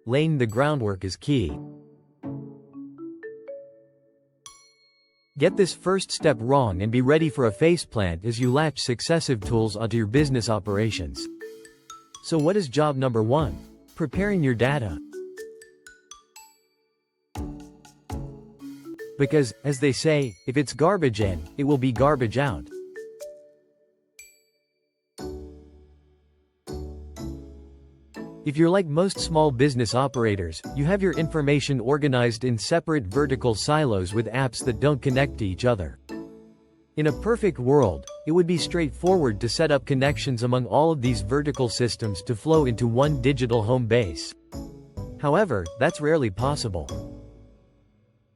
laying the groundwork is key. Get this first step wrong and be ready for a faceplant as you latch successive tools onto your business operations. So what is job number 1? Preparing your data. Because, as they say, if it's garbage in, it will be garbage out. If you're like most small business operators, you have your information organized in separate vertical silos with apps that don't connect to each other. In a perfect world, it would be straightforward to set up connections among all of these vertical systems to flow into one digital home base. However, that's rarely possible.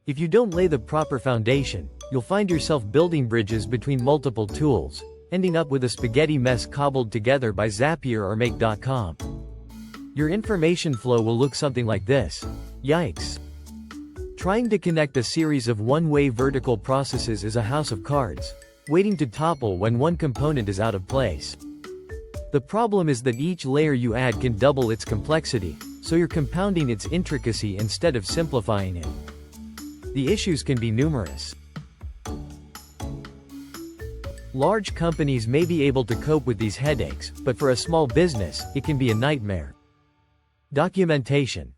If you don't lay the proper foundation, you'll find yourself building bridges between multiple tools, ending up with a spaghetti mess cobbled together by Zapier or Make.com. Your information flow will look something like this. Yikes! Trying to connect a series of one-way vertical processes is a house of cards, waiting to topple when one component is out of place. The problem is that each layer you add can double its complexity, so you're compounding its intricacy instead of simplifying it. The issues can be numerous. Large companies may be able to cope with these headaches, but for a small business, it can be a nightmare. Documentation.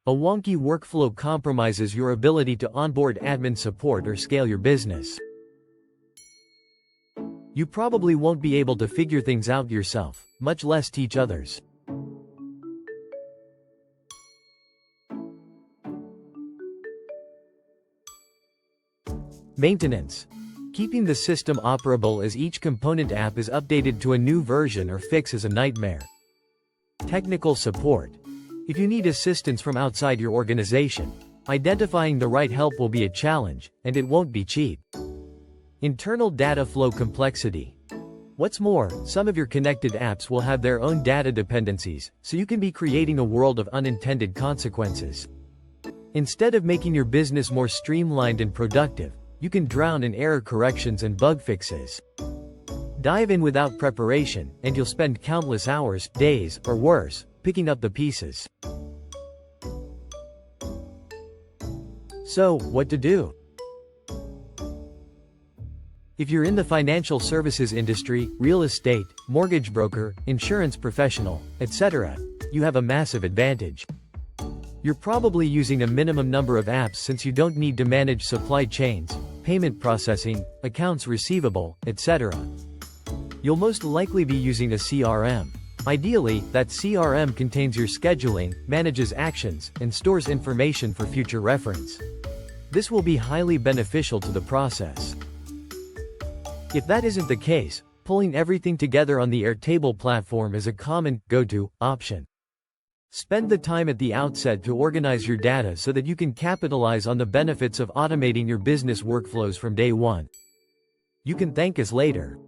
A wonky workflow compromises your ability to onboard admin support or scale your business. You probably won't be able to figure things out yourself, much less teach others. Maintenance. Keeping the system operable as each component app is updated to a new version or fix is a nightmare. Technical support. If you need assistance from outside your organization, identifying the right help will be a challenge, and it won't be cheap. Internal data flow complexity. What's more, some of your connected apps will have their own data dependencies, so you can be creating a world of unintended consequences. Instead of making your business more streamlined and productive, you can drown in error corrections and bug fixes. Dive in without preparation, and you'll spend countless hours, days, or worse, picking up the pieces. So, what to do? If you're in the financial services industry, real estate, mortgage broker, insurance professional, etc., you have a massive advantage. You're probably using a minimum number of apps since you don't need to manage supply chains, payment processing, accounts receivable, etc. You'll most likely be using a CRM. Ideally, that CRM contains your scheduling, manages actions, and stores information for future reference. This will be highly beneficial to the process. If that isn't the case, pulling everything together on the Airtable platform is a common, go-to, option. Spend the time at the outset to organize your data so that you can capitalize on the benefits of automating your business workflows from day one. You can thank us later.